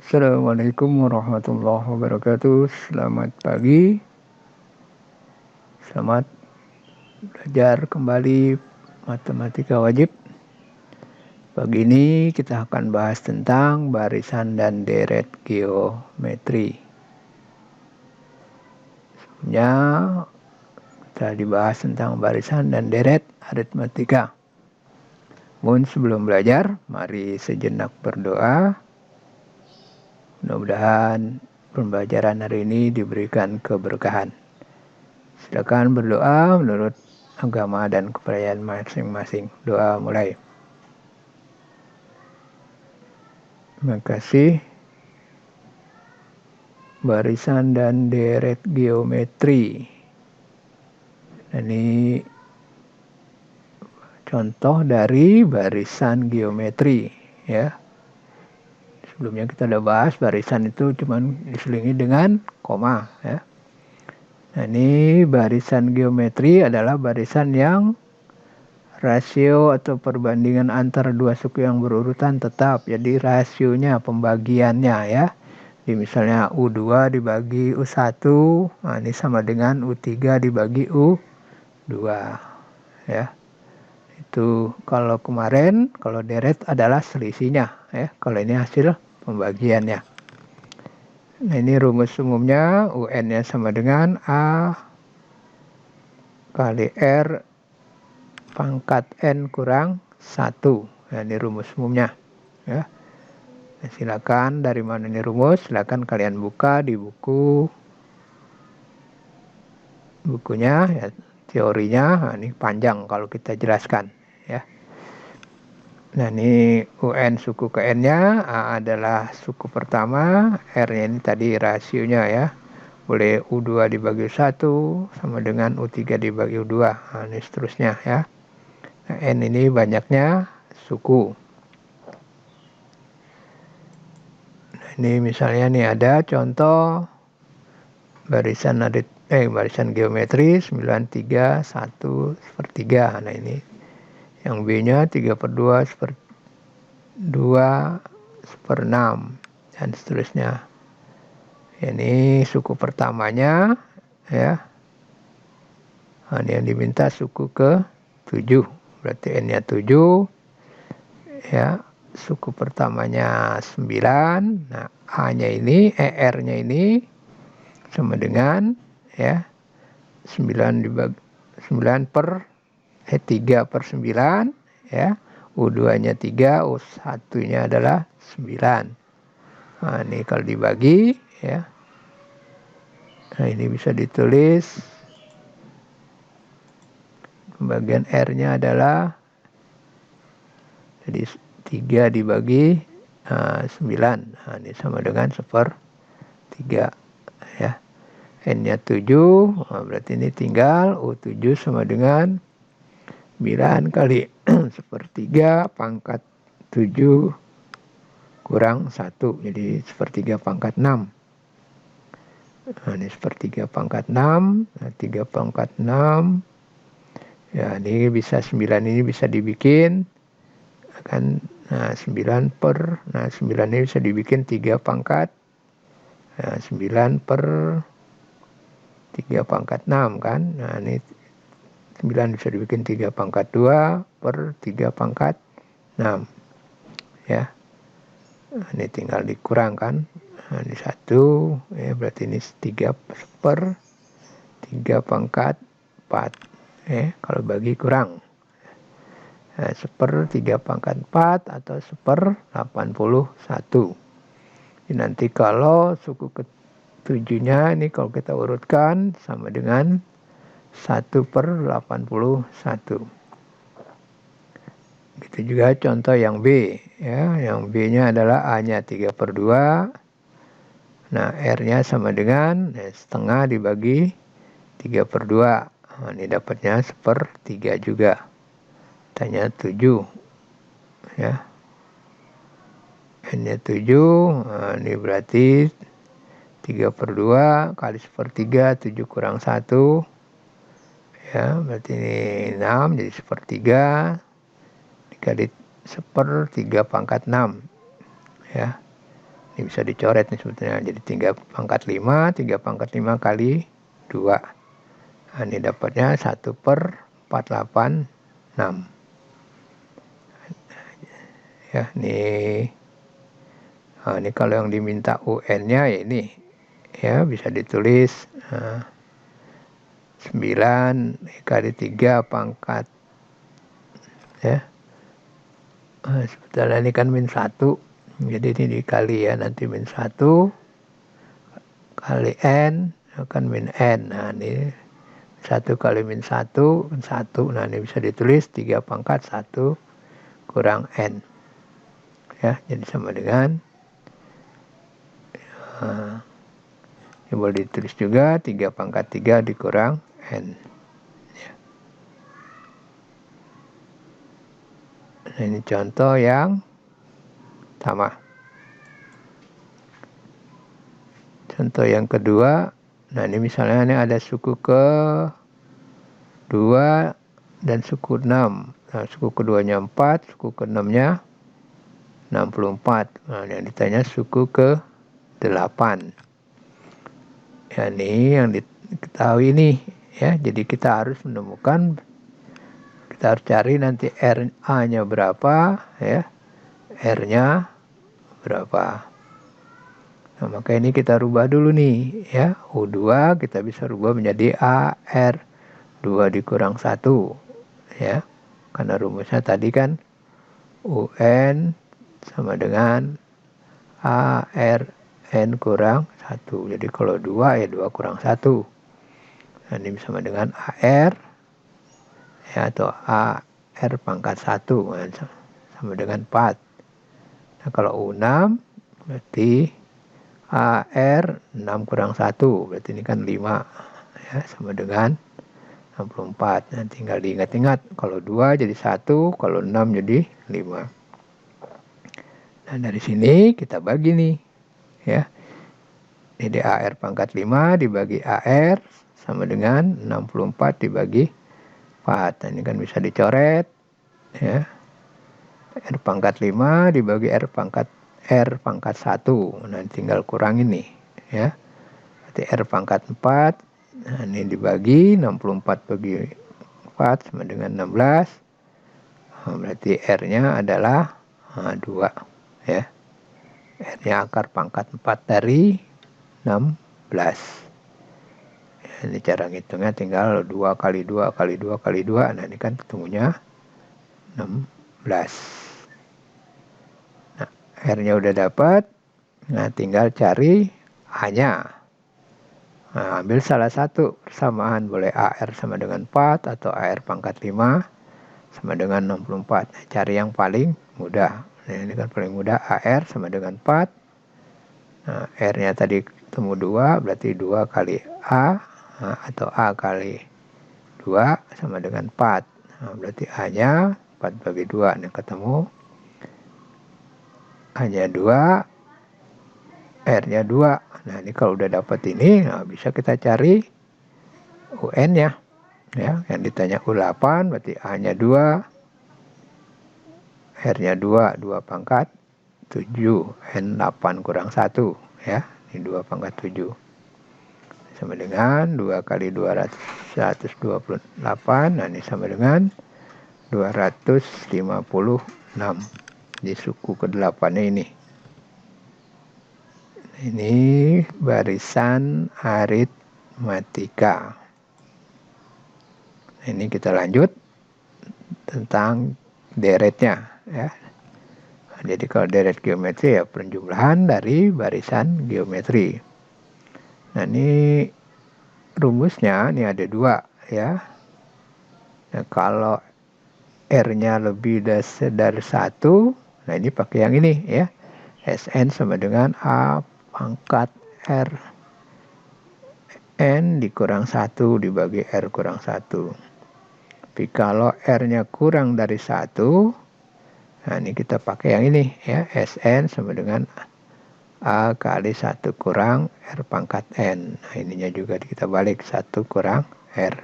Assalamualaikum warahmatullahi wabarakatuh. Selamat pagi. Selamat belajar kembali matematika wajib. Pagi ini kita akan bahas tentang barisan dan deret geometri. Sebelumnya kita dibahas tentang barisan dan deret aritmatika. Namun sebelum belajar, mari sejenak berdoa. Mudah-mudahan pembelajaran hari ini diberikan keberkahan. Silakan berdoa menurut agama dan kepercayaan masing-masing. Doa mulai. Terima kasih. Barisan dan deret geometri. Ini contoh dari barisan geometri, ya. Sebelumnya kita udah bahas barisan itu cuman diselingi dengan koma, ya. Nah, ini barisan geometri adalah barisan yang rasio atau perbandingan antara dua suku yang berurutan tetap. Jadi rasionya, pembagiannya, ya. Jadi misalnya U2 dibagi U1, nah ini sama dengan U3 dibagi U2, ya. Itu kalau kemarin, kalau deret adalah selisihnya, ya. Kalau ini hasil pembagiannya. Nah, ini rumus umumnya, UN-nya sama dengan A kali R pangkat N kurang 1. Nah, ini rumus umumnya, ya. Nah, silakan dari mana ini rumus, silakan kalian buka di bukunya, ya, teorinya. Nah, ini panjang kalau kita jelaskan, ya. Nah, ini UN suku ke N-nya, A adalah suku pertama, R-nya ini tadi rasionya, ya. Boleh U2 dibagi U1 sama dengan U3 dibagi U2. Nah, ini seterusnya, ya. Nah, N ini banyaknya suku. Nah, ini misalnya nih ada contoh barisan geometri 931/3. Nah, ini yang B-nya 3/2/2/6 dan seterusnya. Ini suku pertamanya, ya. Nah, ini yang diminta suku ke-7. Berarti N-nya 7, ya. Suku pertamanya 9. Nah, A-nya ini, R-nya ini sama dengan, ya, 3/9, ya. U2-nya 3, U1-nya adalah 9. Nah, ini kalau dibagi, ya. Nah, ini bisa ditulis pembagian R-nya adalah jadi 3 dibagi 9. Nah, ini sama dengan 1/3, ya. N-nya 7, nah, berarti ini tinggal U7 sama dengan 9 kali 1/3 pangkat 7 kurang 1. Jadi 1/3 pangkat 6. Nah, ini 1/3 pangkat 6. Nah, 3 pangkat 6. Ya, ini bisa 9 ini bisa dibikin kan. Nah, 9 ini bisa dibikin 3 pangkat. Nah, 9 per 3 pangkat 6 kan. Nah, ini 9 bisa dibikin 3 pangkat 2 per 3 pangkat 6, ya. Nah, ini tinggal dikurangkan. Nah, ini 1, ya, berarti ini 3 per 3 pangkat 4, ya. Kalau bagi kurang, nah, 1/3 pangkat 4 atau 1/81. Jadi nanti kalau suku ke-7-nya ini kalau kita urutkan sama dengan 1/81. Gitu juga contoh yang B, ya. Yang B-nya adalah A-nya 3/2. Nah, R-nya sama dengan setengah dibagi 3/2. Nah, ini dapatnya 1/3 juga. Tanya 7, ya. N-nya 7. Nah, ini berarti 3/2 kali 1/3, 7 kurang 1. Ya, berarti ini 6, jadi 1/3 dikali 1/3 pangkat 6, ya. Ini bisa dicoret nih sebetulnya. Jadi 3 pangkat 5, 3 pangkat 5 kali 2. Nah, ini dapatnya 1/486. Ya, ini kalau yang diminta UN-nya ya ini. Ya, bisa ditulis 9 kali 3 pangkat. Ya. Sebetulnya ini kan min 1. Jadi ini dikali ya, nanti min 1 kali N akan min N. Nah, ini 1 kali min 1, 1. Nah, ini bisa ditulis 3 pangkat 1 kurang N. Ya, jadi sama dengan ini boleh ditulis juga 3 pangkat 3 dikurang N. Ya. Nah, ini contoh yang sama. Contoh yang kedua, nah ini misalnya ini ada suku ke 2 dan suku 6. Nah, suku keduanya 4, suku ke-6-nya 64. Nah, yang ditanya suku ke 8. Ya, ini yang diketahui nih ya. Jadi kita harus menemukan, kita harus cari nanti RA-nya berapa ya. R-nya berapa. Nah, maka ini kita rubah dulu nih ya. U2 kita bisa rubah menjadi AR 2 dikurang 1 ya. Karena rumusnya tadi kan UN sama dengan AR N kurang 1. Jadi kalau 2 ya 2 kurang 1. Nah, ini sama dengan AR ya, atau AR pangkat 1 sama dengan 4. Nah, kalau U6 berarti AR 6 kurang 1, berarti ini kan 5 ya, sama dengan 64. Nah, tinggal diingat-ingat, kalau 2 jadi 1, kalau 6 jadi 5. Nah, dari sini kita bagi nih ya. Jadi AR pangkat 5 dibagi AR sama dengan 64 dibagi 4. Nah, ini kan bisa dicoret ya. R pangkat 5 dibagi R pangkat 1. Nah, tinggal kurangin nih ya. Berarti R pangkat 4. Nah, ini dibagi 64 bagi 4 sama dengan 16. Nah, berarti R-nya adalah 2 ya. R-nya akar pangkat 4 dari 16. Ya, ini cara ngitungnya tinggal 2 kali 2 kali 2 kali 2. Nah, ini kan ketemunya 16. Nah, R-nya udah dapat. Nah, tinggal cari A-nya. Nah, ambil salah satu persamaan, boleh AR sama dengan 4 atau AR pangkat 5 sama dengan 64. Nah, cari yang paling mudah. Nah, ini kan paling mudah, AR sama dengan 4. Nah, R-nya tadi ketemu 2, berarti 2 kali A, nah, atau A kali 2 sama dengan 4. Nah, berarti A-nya 4 bagi 2. Nah, ketemu A-nya 2, R-nya 2. Nah, ini kalau udah dapat ini, nah, bisa kita cari UN-nya. Ya, yang ditanya U8 berarti A-nya 2, R-nya 2, 2 pangkat 7, N 8 kurang 1 ya. Ini 2 pangkat 7. Sama dengan 2 kali 128. Nah, ini sama dengan 256. Di suku ke-8-nya ini. Ini barisan aritmatika. Ini kita lanjut tentang deretnya ya. Jadi kalau deret geometri ya penjumlahan dari barisan geometri. Nah, ini rumusnya ini ada 2 ya. Nah, kalau R-nya lebih dari 1, nah ini pakai yang ini ya. Sn sama dengan A pangkat R N dikurang 1 dibagi R kurang 1. Tapi kalau R-nya kurang dari 1, nah ini kita pakai yang ini ya. Sn sama dengan A kali 1 kurang R pangkat N. Nah, ininya juga kita balik 1 kurang R.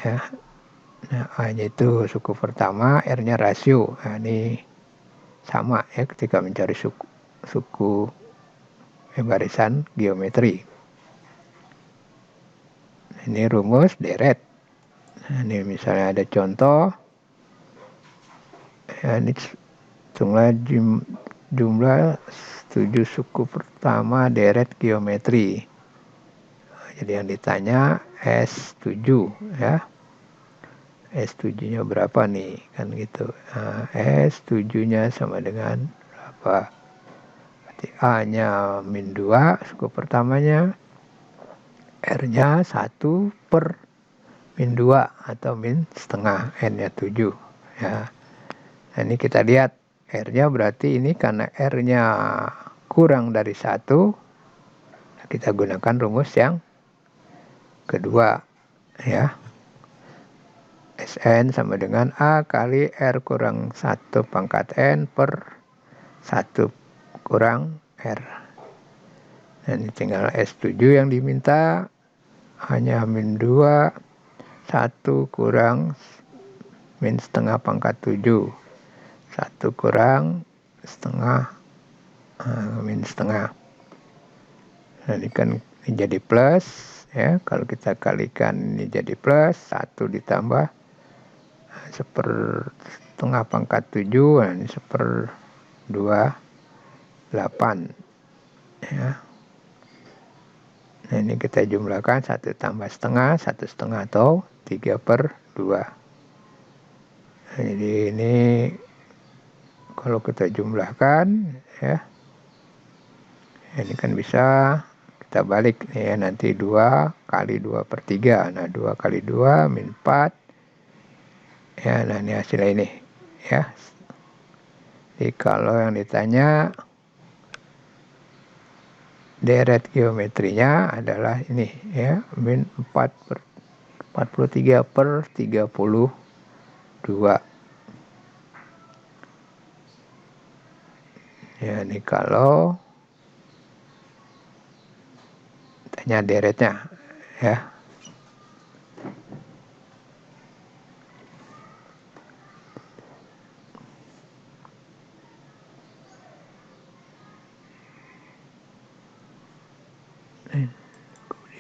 Ya. Nah, A-nya itu suku pertama, R-nya rasio. Nah, ini sama ya ketika mencari suku barisan geometri. Ini rumus deret. Nah, ini misalnya ada contoh. Ya, ini jumlah 7 suku pertama deret geometri. Jadi yang ditanya S7 ya. S7-nya berapa nih? Kan gitu. Nah, S7-nya sama dengan berapa? Berarti A-nya min 2 suku pertamanya. R-nya 1 per min 2 atau min setengah. N-nya 7 ya. Nah, ini kita lihat R-nya berarti ini karena R-nya kurang dari 1, kita gunakan rumus yang kedua ya. Sn sama dengan A kali R kurang 1 pangkat N per 1 kurang R. Nah, ini tinggal S7 yang diminta. Hanya min 2, 1 kurang min setengah pangkat 7. 1 kurang setengah, min setengah. Nah, ini kan ini jadi plus ya. Kalau kita kalikan ini jadi plus, 1 ditambah 1/2 pangkat 7, nah ini 1/28 ya. Nah, ini kita jumlahkan 1 tambah setengah, 1/2 atau 3/2. Nah, jadi ini kalau kita jumlahkan ya, ini kan bisa kita balik nih ya, nanti 2 kali 2/3. Nah, 2 kali 2 min 4 ya. Nah, ini hasilnya ini ya. Jadi kalau yang ditanya deret geometrinya adalah ini ya, min 43/32 ya. Ini kalau tanya deretnya ya.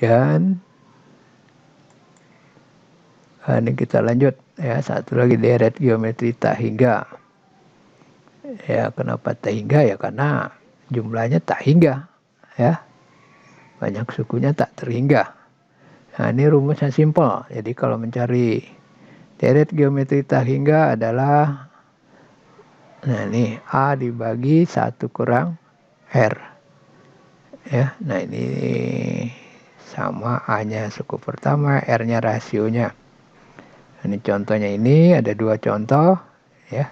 Kemudian ini kita lanjut ya, satu lagi deret geometri tak hingga. Ya, kenapa tak hingga ya? Karena jumlahnya tak hingga ya. Banyak sukunya tak terhingga. Nah, ini rumusnya simpel. Jadi kalau mencari deret geometri tak hingga adalah, nah ini A dibagi 1 kurang R ya. Nah, ini sama A-nya suku pertama, R-nya rasionya. Ini contohnya, ini ada 2 contoh ya.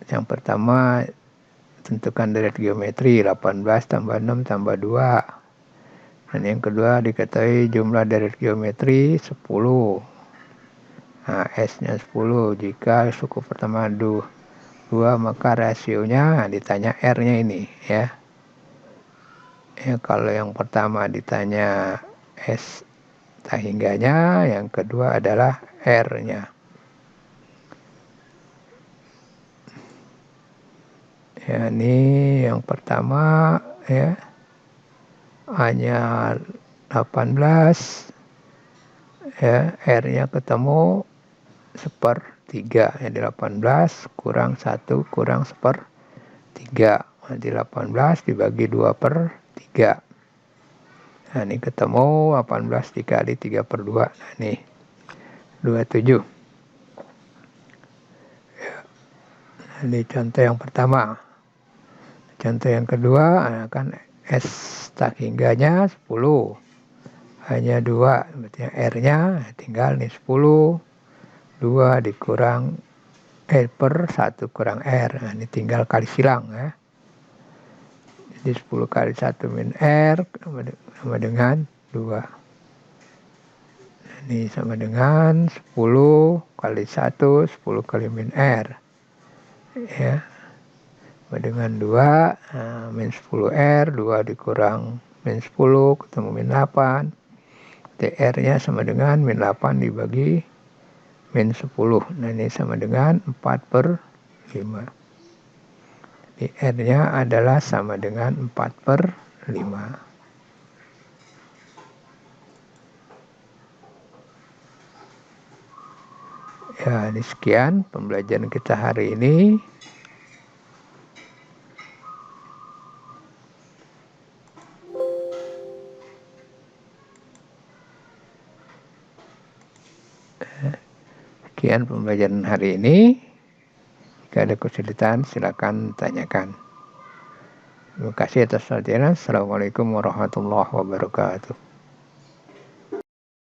Yang pertama, tentukan deret geometri 18 tambah 6 tambah 2. Dan yang kedua diketahui jumlah deret geometri 10. Nah, S-nya 10. Jika suku pertama 2, maka rasionya, ditanya R-nya ini ya. Ya, kalau yang pertama ditanya S tak hingganya, yang kedua adalah R-nya. Ya, ini yang pertama ya, hanya 18 ya, R-nya ketemu 1/3 ya. 18 kurang 1 kurang 1/3. Nanti 18 dibagi 2/3. Nah, ini ketemu 18 dikali 3/2. Nah, ini 27 ya. Ini contoh yang pertama. Contoh yang kedua, kan S tak hingganya 10. Hanya 2, berarti R-nya tinggal nih 10. 2 dikurang per 1 kurang R. Nah, ini tinggal kali silang ya. Jadi 10 kali 1 min R sama dengan 2. Nah, ini sama dengan 10 kali 1, 10 kali min R ya, sama dengan 2. Nah, min 10R, 2 dikurang min 10 ketemu min 8. TR-nya sama dengan min 8 dibagi min 10. Nah, ini sama dengan 4/8. 5. Di R-nya adalah sama dengan 4/5. Ya, ini sekian pembelajaran kita hari ini. Sekian pembelajaran hari ini. Jika ada kesulitan, silakan tanyakan. Terima kasih atas perhatiannya. Assalamualaikum warahmatullahi wabarakatuh.